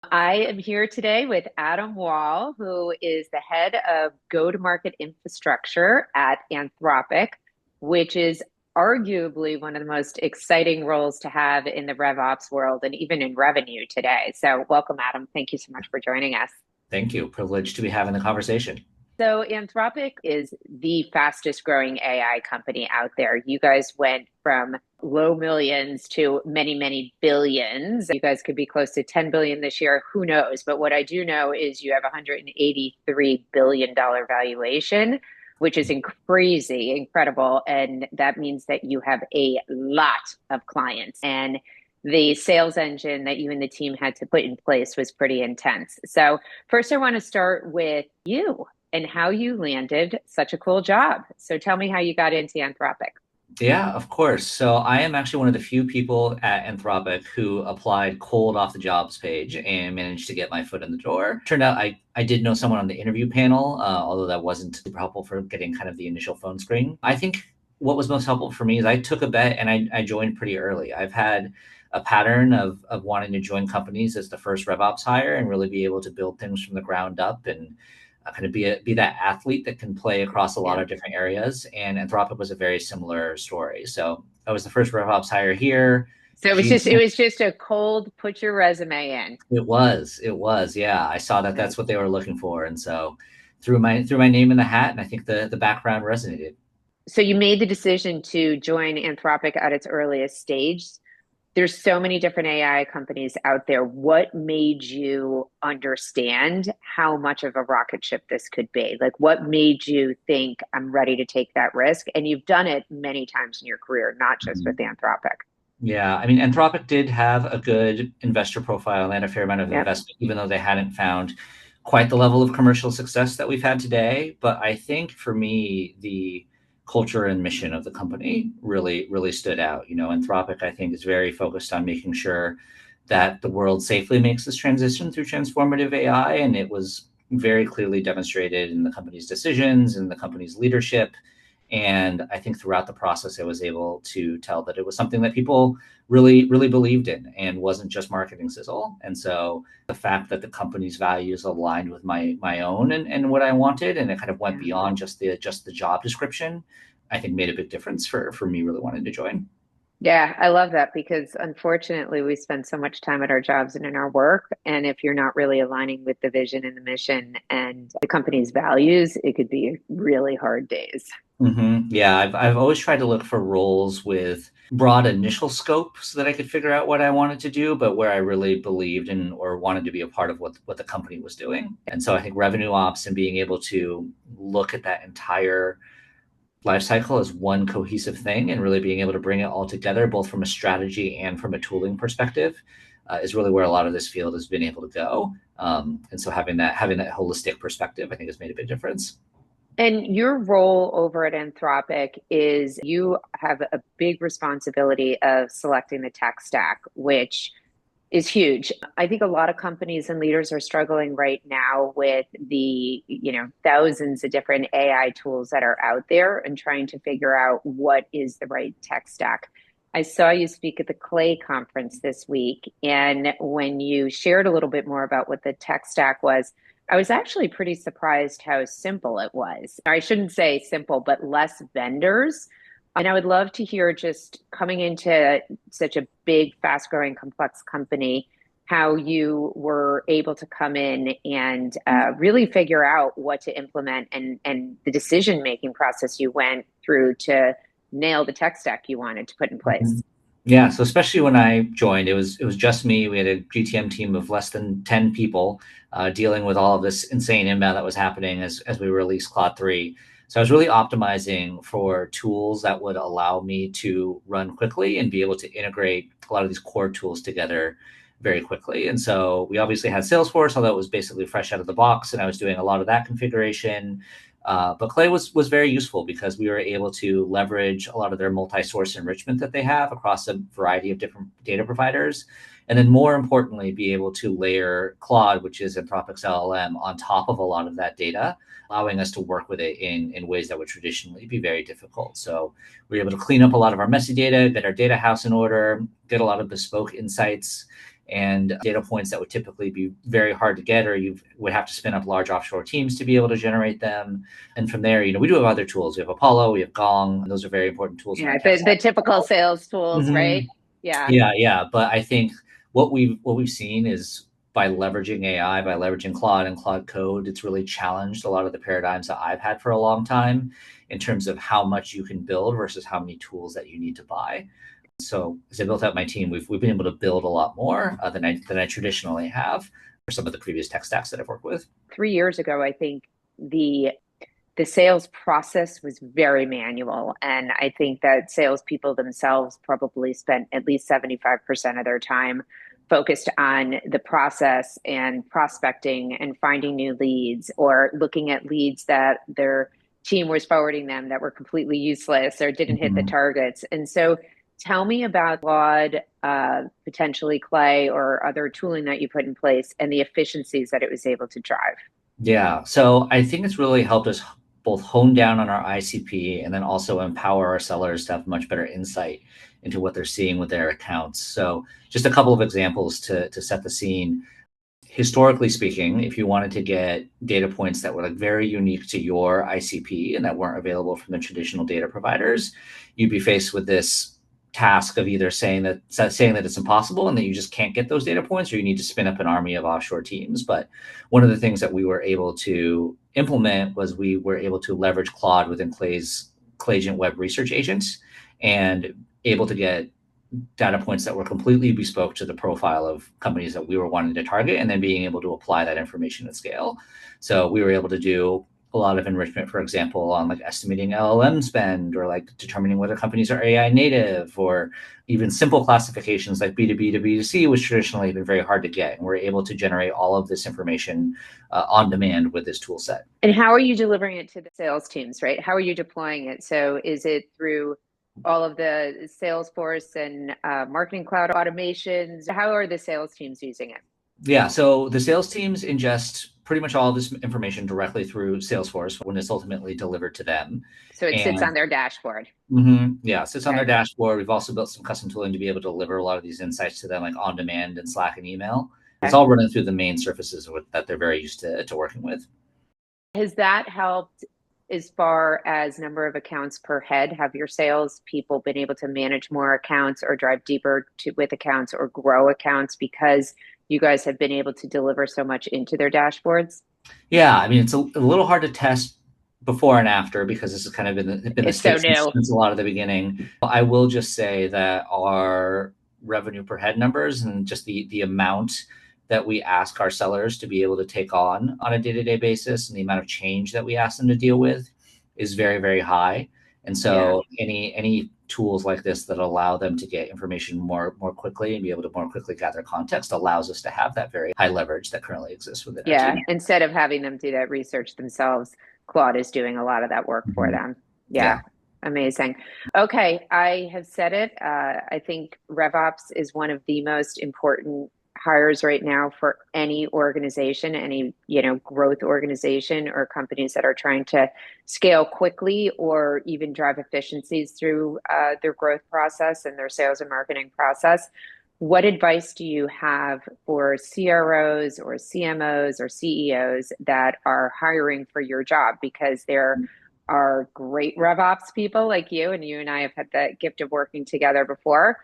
I am here today with Adam Wall, who is the head of go-to-market infrastructure at Anthropic, which is arguably one of the most exciting roles to have in the RevOps world and even in revenue today. So, welcome, Adam. Thank you so much for joining us. Thank you. Privileged to be having the conversation. So, Anthropic is the fastest growing AI company out there. You guys went from low millions to many, many billions. You guys could be close to 10 billion this year. Who knows? But what I do know is you have a $183 billion valuation, which is crazy, incredible. And that means that you have a lot of clients. And the sales engine that you and the team had to put in place was pretty intense. So, first, I want to start with you and how you landed such a cool job. So tell me how you got into Anthropic. Yeah, of course. So I am actually one of the few people at Anthropic who applied cold off the jobs page and managed to get my foot in the door. Turned out I did know someone on the interview panel, although that wasn't super helpful for getting kind of the initial phone screen. I think what was most helpful for me is I took a bet and I joined pretty early. I've had a pattern of wanting to join companies as the first RevOps hire and really be able to build things from the ground up and kind of be that athlete that can play across a lot Yeah. of different areas. And Anthropic was a very similar story. So I was the first RevOps hire here. So it was just a cold put your resume in. It was, yeah. I saw that that's what they were looking for, and so threw my name in the hat, and I think the background resonated. So you made the decision to join Anthropic at its earliest stage. There's so many different AI companies out there. What made you understand how much of a rocket ship this could be? Like, what made you think I'm ready to take that risk? And you've done it many times in your career, not just with Mhm. Anthropic. Yeah, I mean, Anthropic did have a good investor profile and a fair amount of Yep. investment, even though they hadn't found quite the level of commercial success that we've had today. But I think for me, the culture and mission of the company really stood out. Anthropic, I think, is very focused on making sure that the world safely makes this transition through transformative AI. And it was very clearly demonstrated in the company's decisions and the company's leadership. And I think throughout the process, I was able to tell that it was something that people really believed in and wasn't just marketing sizzle. And so the fact that the company's values aligned with my own and what I wanted, and it kind of went Yeah. beyond just the job description, I think made a big difference for me really wanting to join. Yeah, I love that because unfortunately we spend so much time at our jobs and in our work. And if you're not really aligning with the vision and the mission and the company's values, it could be really hard days. Yeah, I've always tried to look for roles with broad initial scope so that I could figure out what I wanted to do, but where I really believed in or wanted to be a part of what the company was doing. And so I think revenue ops and being able to look at that entire life cycle as one cohesive thing and really being able to bring it all together, both from a strategy and from a tooling perspective, is really where a lot of this field has been able to go. And so having that holistic perspective, I think, has made a big difference. And your role over at Anthropic is you have a big responsibility of selecting the tech stack, which is huge. I think a lot of companies and leaders are struggling right now with the, thousands of different AI tools that are out there and trying to figure out what is the right tech stack. I saw you speak at the Clay conference this week, and when you shared a little bit more about what the tech stack was, I was actually pretty surprised how simple it was. I shouldn't say simple, but less vendors. And I would love to hear, just coming into such a big, fast growing, complex company, how you were able to come in and really figure out what to implement, and the decision making process you went through to nail the tech stack you wanted to put in place. Mhm. Yeah, so especially when I joined, it was just me. We had a GTM team of less than 10 people dealing with all of this insane inbound that was happening as we released Claude 3. So I was really optimizing for tools that would allow me to run quickly and be able to integrate a lot of these core tools together very quickly. And so we obviously had Salesforce, although it was basically fresh out of the box, and I was doing a lot of that configuration. But Clay was very useful because we were able to leverage a lot of their multi-source enrichment that they have across a variety of different data providers. And then more importantly, be able to layer Claude, which is Anthropic's LLM, on top of a lot of that data, allowing us to work with it in ways that would traditionally be very difficult. So we were able to clean up a lot of our messy data, get our data house in order, get a lot of bespoke insights, and data points that would typically be very hard to get, or you would have to spin up large offshore teams to be able to generate them. And from there, we do have other tools. We have Apollo, we have Gong. Those are very important tools in our Yeah, tech stack. the typical sales tools, right? Mhm. Yeah. Yeah. But I think what we've seen is by leveraging AI, by leveraging Claude and Claude Code, it's really challenged a lot of the paradigms that I've had for a long time in terms of how much you can build versus how many tools that you need to buy. So as I built out my team, we've been able to build a lot more than I traditionally have for some of the previous tech stacks that I've worked with. 3 years ago, I think the sales process was very manual. And I think that salespeople themselves probably spent at least 75% of their time focused on the process and prospecting and finding new leads, or looking at leads that their team was forwarding them that were completely useless or didn't hit the Mhm. targets. And so tell me about Claude, potentially Clay, or other tooling that you put in place and the efficiencies that it was able to drive. Yeah. So I think it's really helped us both hone down on our ICP and then also empower our sellers to have much better insight into what they're seeing with their accounts. So just a couple of examples to set the scene. Historically speaking, if you wanted to get data points that were like very unique to your ICP and that weren't available from the traditional data providers, you'd be faced with this task of either saying that it's impossible and that you just can't get those data points, or you need to spin up an army of offshore teams. But one of the things that we were able to implement was we were able to leverage Claude within Clayagent Web Research Agents and able to get data points that were completely bespoke to the profile of companies that we were wanting to target, and then being able to apply that information at scale. So we were able to do a lot of enrichment, for example, on like estimating LLM spend, or like determining whether companies are AI native, or even simple classifications like B2B to B2C, which traditionally have been very hard to get. And we're able to generate all of this information on demand with this tool set. And how are you delivering it to the sales teams, right? How are you deploying it? So is it through all of the Salesforce and Marketing Cloud automations? How are the sales teams using it? Yeah, so the sales teams ingest pretty much all of this information directly through Salesforce when it's ultimately delivered to them. So it sits And on their dashboard. yeah, sits on their Okay. dashboard. We've also built some custom tooling to be able to deliver a lot of these insights to them, like on demand and Slack and email. It's Okay. all running through the main surfaces that they're very used to working with. Has that helped as far as number of accounts per head? Have your sales people been able to manage more accounts or drive deeper with accounts or grow accounts because you guys have been able to deliver so much into their dashboards? Yeah, I mean, it's a little hard to test before and after because this has kind of been the It's so state new. since a lot of the beginning. I will just say that our revenue per head numbers and just the amount that we ask our sellers to be able to take on a day-to-day basis, and the amount of change that we ask them to deal with is very, very high. And Yeah. so any tools like this that allow them to get information more quickly and be able to more quickly gather context allows us to have that very high leverage that currently exists within our Yeah. team. Instead of having them do that research themselves, Claude is doing a lot of that work for Mhm. them. Yeah. Yeah. Amazing. Okay. I have said it. I think RevOps is one of the most important hires right now for any organization, any, growth organization or companies that are trying to scale quickly or even drive efficiencies through their growth process and their sales and marketing process. What advice do you have for CROs or CMOs or CEOs that are hiring for your job? Because there are great RevOps people like you, and you and I have had the gift of working together before.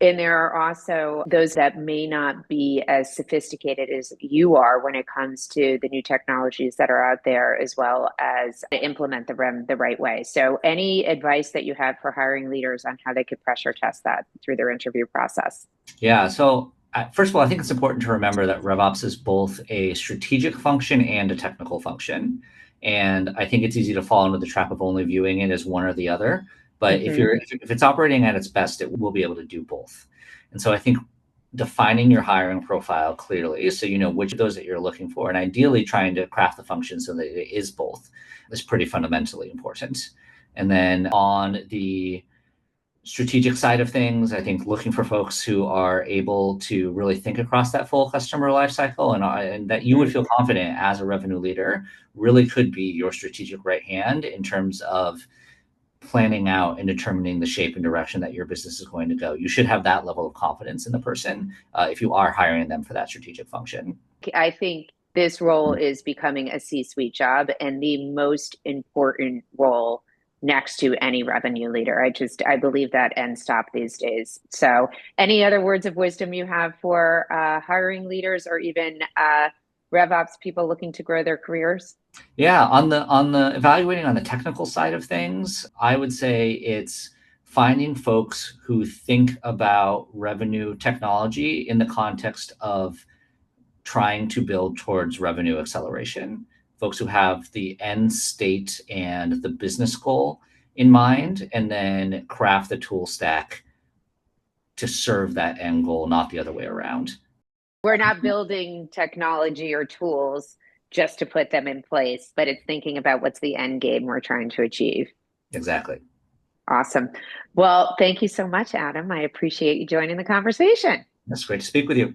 And there are also those that may not be as sophisticated as you are when it comes to the new technologies that are out there, as well as to implement the right way. So, any advice that you have for hiring leaders on how they could pressure test that through their interview process? Yeah. So, first of all, I think it's important to remember that RevOps is both a strategic function and a technical function. And I think it's easy to fall into the trap of only viewing it as one or the other. But Mm-hmm. if it's operating at its best, it will be able to do both. And so I think defining your hiring profile clearly, so you know which of those that you're looking for, and ideally trying to craft the function so that it is both, is pretty fundamentally important. And then on the strategic side of things, I think looking for folks who are able to really think across that full customer lifecycle, and that you would feel confident as a revenue leader really could be your strategic right hand in terms of planning out and determining the shape and direction that your business is going to go. You should have that level of confidence in the person if you are hiring them for that strategic function. I think this role is becoming a C-suite job and the most important role next to any revenue leader. I believe that end stop these days. So any other words of wisdom you have for hiring leaders or even RevOps people looking to grow their careers? Yeah, on the evaluating on the technical side of things, I would say it's finding folks who think about revenue technology in the context of trying to build towards revenue acceleration. Folks who have the end state and the business goal in mind, and then craft the tool stack to serve that end goal, not the other way around. We're not building technology or tools just to put them in place, but it's thinking about what's the end game we're trying to achieve. Exactly. Awesome. Well, thank you so much, Adam. I appreciate you joining the conversation. That's great to speak with you.